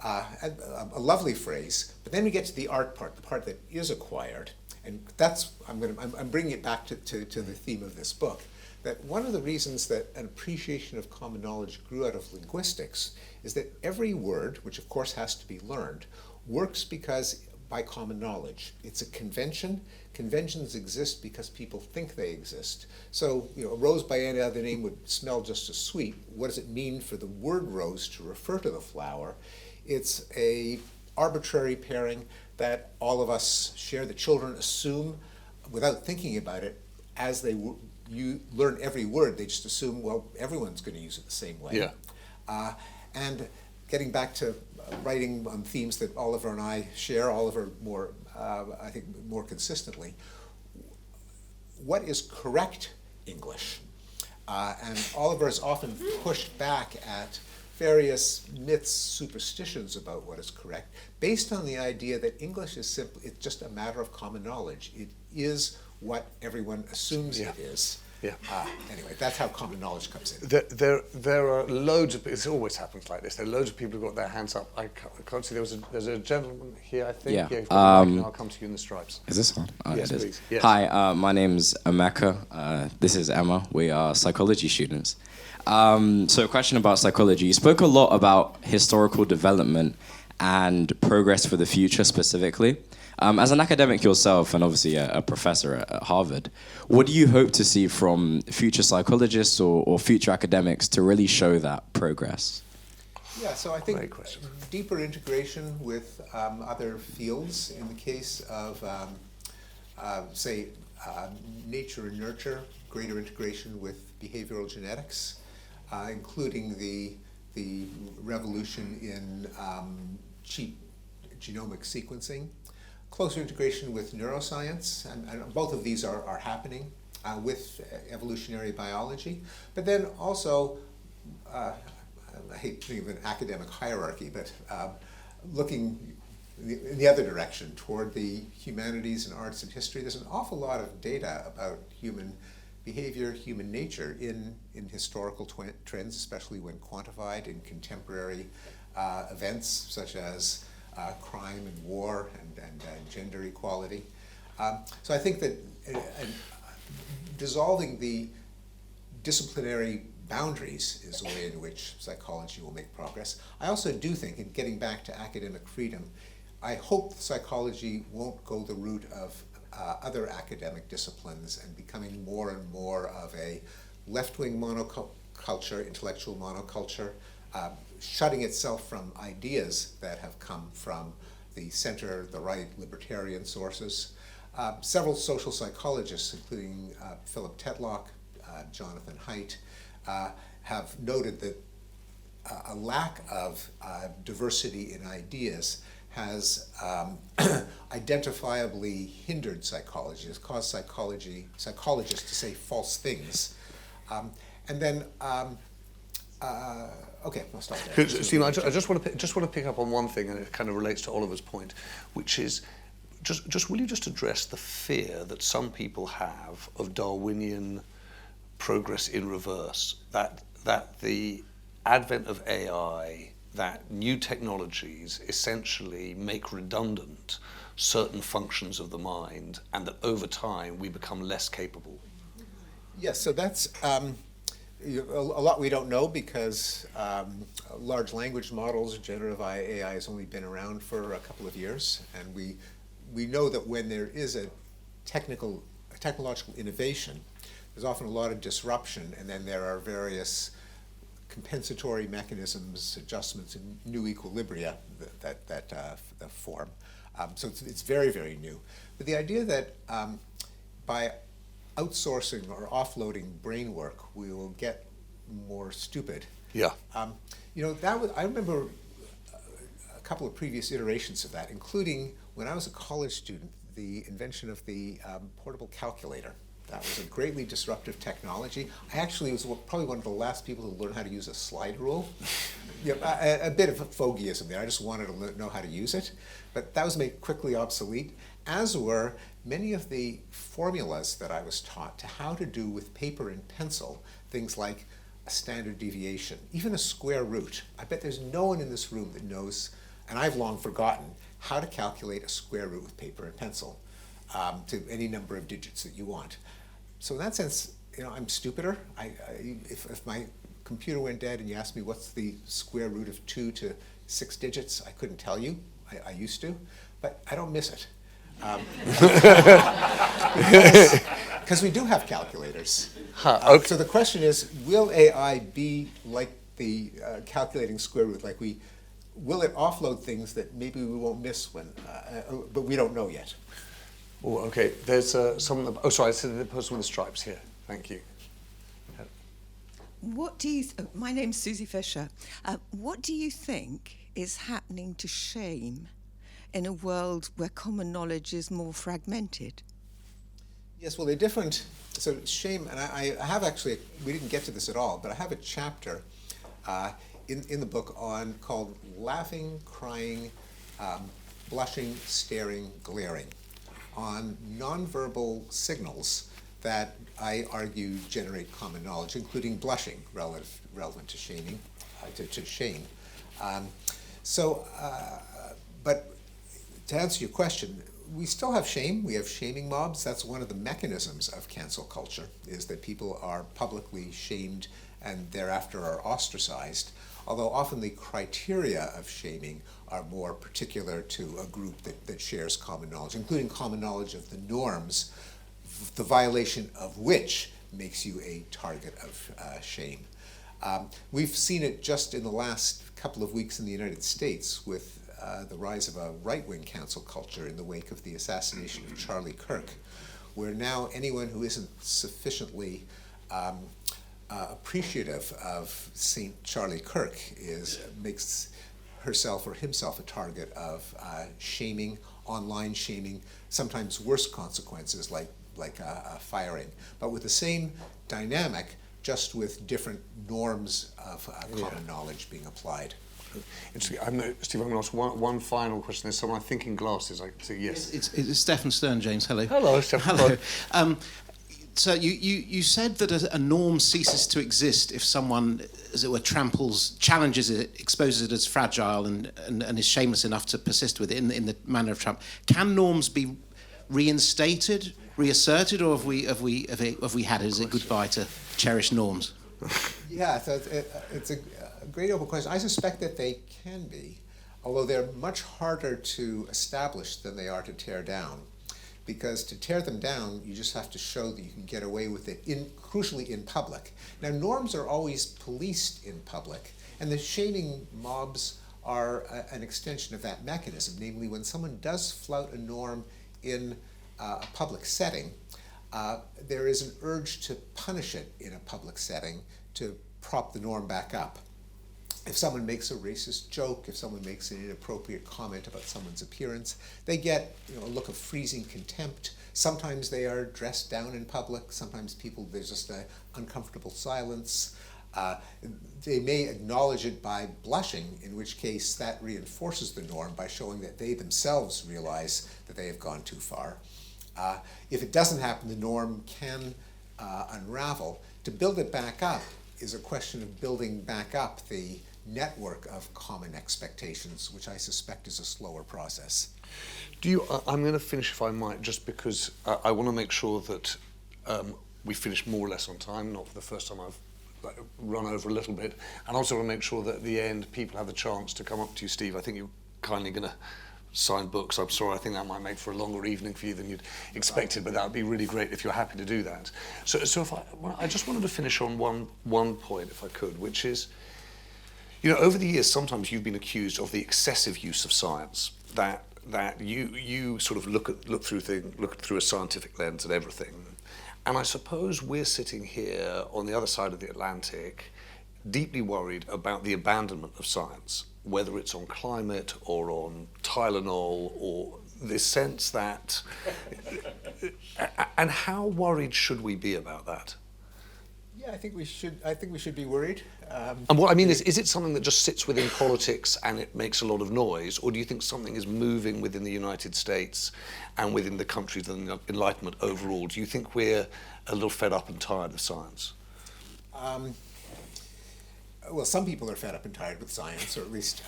A lovely phrase, but then we get to the art part, the part that is acquired, and that's I'm bringing it back to the theme of this book. That one of the reasons that an appreciation of common knowledge grew out of linguistics is that every word, which of course has to be learned, works because by common knowledge. It's a convention. Conventions exist because people think they exist. So, a rose by any other name would smell just as sweet. What does it mean for the word rose to refer to the flower? It's a arbitrary pairing that all of us share. The children assume, without thinking about it, as you learn every word, they just assume, well, everyone's going to use it the same way. Yeah. And getting back to writing on themes that Oliver and I share, Oliver more, I think, more consistently, what is correct English? And Oliver has often pushed back at various myths, superstitions about what is correct, based on the idea that English is simply, it's just a matter of common knowledge. It is what everyone assumes it is. Yeah. Anyway, that's how common knowledge comes in. There are loads of, it always happens like this, there are loads of people who've got their hands up. I can't see, there's a gentleman here, I think. Yeah. You've got the mic, and I'll come to you in the stripes. Is this on? Oh, Yes, it is. please. Yes. Hi, my name's Emeka. This is Emma. We are psychology students. So a question about psychology. You spoke a lot about historical development and progress for the future specifically. As an academic yourself, and obviously a professor at Harvard, what do you hope to see from future psychologists or future academics to really show that progress? Yeah, so I think Great question. deeper integration with other fields. In the case of, say, nature and nurture, greater integration with behavioral genetics, including the revolution in cheap genomic sequencing. Closer integration with neuroscience, and both of these are happening with evolutionary biology. But then also, I hate to think of an academic hierarchy, but looking in the other direction toward the humanities and arts and history, there's an awful lot of data about human behavior, human nature in historical trends, especially when quantified in contemporary events such as crime and war and gender equality. So I think that dissolving the disciplinary boundaries is a way in which psychology will make progress. I also do think, in getting back to academic freedom, I hope psychology won't go the route of other academic disciplines and becoming more and more of a left-wing monoculture, intellectual monoculture, shutting itself from ideas that have come from the center, the right, libertarian sources. Several social psychologists, including Philip Tetlock, Jonathan Haidt, have noted that a lack of diversity in ideas has identifiably hindered psychology. It's caused psychologists to say false things. And then okay, I'll stop there. Stephen, I just want to pick up on one thing, and it kind of relates to Oliver's point, which is, will you just address the fear that some people have of Darwinian progress in reverse, that the advent of AI, that new technologies essentially make redundant certain functions of the mind, and that over time we become less capable? Yes, so that's a lot we don't know, because large language models, generative AI, has only been around for a couple of years, and we know that when there is a technological innovation, there's often a lot of disruption, and then there are various compensatory mechanisms, adjustments, and new equilibria that form. So it's very, very new. But the idea that by outsourcing or offloading brain work, we will get more stupid. Yeah. I remember a couple of previous iterations of that, including when I was a college student, the invention of the portable calculator. That was a greatly disruptive technology. I actually was probably one of the last people to learn how to use a slide rule. A bit of a fogeyism there. I just wanted to know how to use it. But that was made quickly obsolete, as were many of the formulas that I was taught to how to do with paper and pencil, things like a standard deviation, even a square root. I bet there's no one in this room that knows, and I've long forgotten, how to calculate a square root with paper and pencil to any number of digits that you want. So in that sense, I'm stupider. If my computer went dead and you asked me what's the square root of 2 to 6 digits, I couldn't tell you. I used to, but I don't miss it. Because we do have calculators. Okay. So the question is, will AI be like the calculating square root? Will it offload things that maybe we won't miss but we don't know yet? Oh, okay. There's someone. Oh, sorry. I said the person with the stripes here. Thank you. My name's Susie Fisher. What do you think is happening to shame in a world where common knowledge is more fragmented? Yes, well, they're different. So shame, and I have actually, we didn't get to this at all, but I have a chapter in the book called Laughing, Crying, Blushing, Staring, Glaring, on nonverbal signals that I argue generate common knowledge, including blushing, relevant to shaming, to shame. But to answer your question, we still have shame. We have shaming mobs. That's one of the mechanisms of cancel culture, is that people are publicly shamed and thereafter are ostracized, although often the criteria of shaming are more particular to a group that shares common knowledge, including common knowledge of the norms, the violation of which makes you a target of shame. We've seen it just in the last couple of weeks in the United States with the rise of a right-wing cancel culture in the wake of the assassination of Charlie Kirk, where now anyone who isn't sufficiently appreciative of St. Charlie Kirk makes herself or himself a target of shaming, online shaming, sometimes worse consequences like firing, but with the same dynamic, just with different norms of common knowledge being applied. Steve, I'm going to ask one final question. There's someone I think in glasses. I can see yes. It's Stephen Stern, James. Hello. Hello, Stephen. Hello. So you said that a norm ceases to exist if someone, as it were, challenges it, exposes it as fragile, and is shameless enough to persist with it in the manner of Trump. Can norms be reinstated, reasserted, or have we had it? Is it goodbye to cherished norms? Yeah, so it's a great open question. I suspect that they can be, although they're much harder to establish than they are to tear down. Because to tear them down, you just have to show that you can get away with it, crucially in public. Now, norms are always policed in public, and the shaming mobs are an extension of that mechanism. Namely, when someone does flout a norm in a public setting, there is an urge to punish it in a public setting to prop the norm back up. If someone makes a racist joke, if someone makes an inappropriate comment about someone's appearance, they get a look of freezing contempt. Sometimes they are dressed down in public. Sometimes there's just an uncomfortable silence. They may acknowledge it by blushing, in which case that reinforces the norm by showing that they themselves realize that they have gone too far. If it doesn't happen, the norm can unravel. To build it back up is a question of building back up the network of common expectations, which I suspect is a slower process. I'm going to finish, if I might, just because I want to make sure that we finish more or less on time. Not for the first time I've run over a little bit. And also want to make sure that at the end people have the chance to come up to you, Steve. I think you're kindly going to signed books. I'm sorry, I think that might make for a longer evening for you than you'd expected, but that would be really great if you're happy to do that. So if I just wanted to finish on one point, if I could, which is, you know, over the years, sometimes you've been accused of the excessive use of science, that you sort of look through a scientific lens at everything. And I suppose we're sitting here on the other side of the Atlantic, deeply worried about the abandonment of science, whether it's on climate or on Tylenol, or this sense that... And how worried should we be about that? Yeah, I think we should be worried. And what I mean is it something that just sits within politics and it makes a lot of noise, or do you think something is moving within the United States and within the countries of the Enlightenment overall? Do you think we're a little fed up and tired of science? Well, some people are fed up and tired with science, or at least,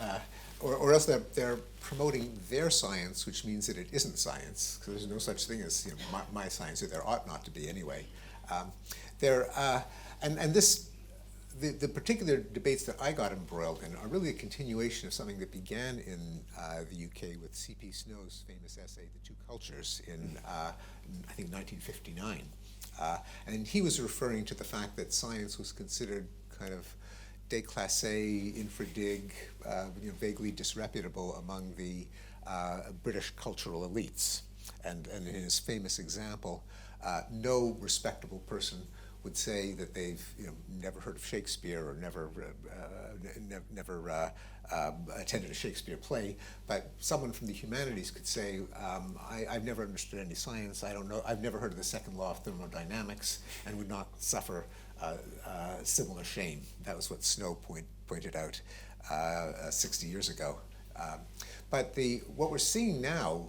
or else they're promoting their science, which means that it isn't science, because there's no such thing as, you know, my science, or there ought not to be anyway. The particular debates that I got embroiled in are really a continuation of something that began in the UK with C.P. Snow's famous essay, The Two Cultures, in I think 1959. And he was referring to the fact that science was considered kind of déclassé, infra-dig, vaguely disreputable among the British cultural elites. And in his famous example, no respectable person would say that they've never heard of Shakespeare or never attended a Shakespeare play, but someone from the humanities could say, I've never understood any science, I don't know, I've never heard of the second law of thermodynamics, and would not suffer similar shame. That was what Snow pointed out 60 years ago. But what we're seeing now,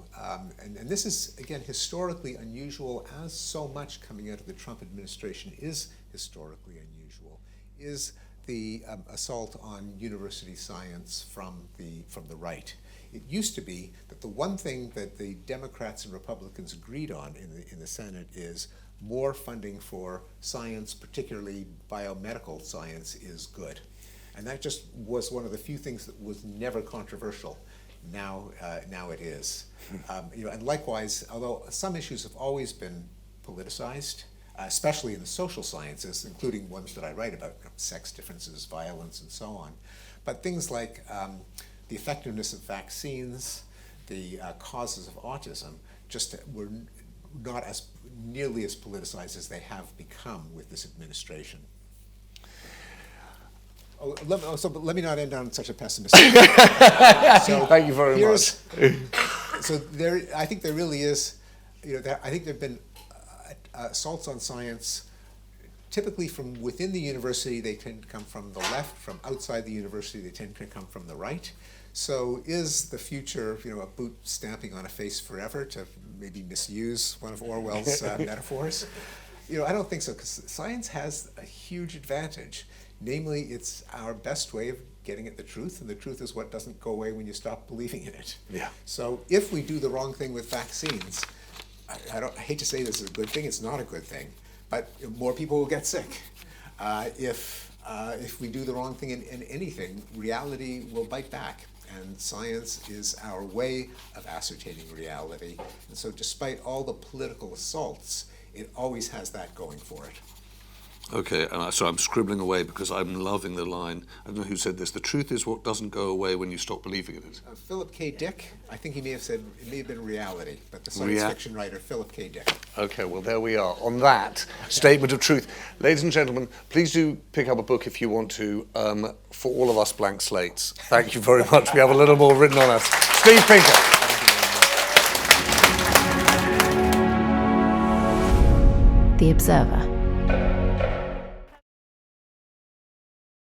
and this is, again, historically unusual, as so much coming out of the Trump administration is historically unusual, is the assault on university science from the right. It used to be that the one thing that the Democrats and Republicans agreed on in the Senate is more funding for science, particularly biomedical science, is good. And that just was one of the few things that was never controversial. Now it is. And likewise, although some issues have always been politicized, especially in the social sciences, including ones that I write about, sex differences, violence, and so on, but things like the effectiveness of vaccines, the causes of autism, just were not as nearly as politicized as they have become with this administration. But let me not end on such a pessimistic note. Thank you very much. So I think there really is, I think there have been assaults on science. Typically from within the university, they tend to come from the left. From outside the university, they tend to come from the right. So is the future, a boot stamping on a face forever, to maybe misuse one of Orwell's metaphors? I don't think so, because science has a huge advantage. Namely, it's our best way of getting at the truth, and the truth is what doesn't go away when you stop believing in it. Yeah. So if we do the wrong thing with vaccines, I hate to say this is a good thing, it's not a good thing, but more people will get sick. If we do the wrong thing in anything, reality will bite back. And science is our way of ascertaining reality. And so despite all the political assaults, it always has that going for it. Okay, so I'm scribbling away because I'm loving the line. I don't know who said this. The truth is what doesn't go away when you stop believing in it. Philip K. Dick. I think he may have said it may have been reality, but the science fiction writer Philip K. Dick. Okay, well, there we are on that statement of truth. Ladies and gentlemen, please do pick up a book if you want to. For all of us blank slates. Thank you very much. We have a little more written on us. Steve Pinker. The Observer.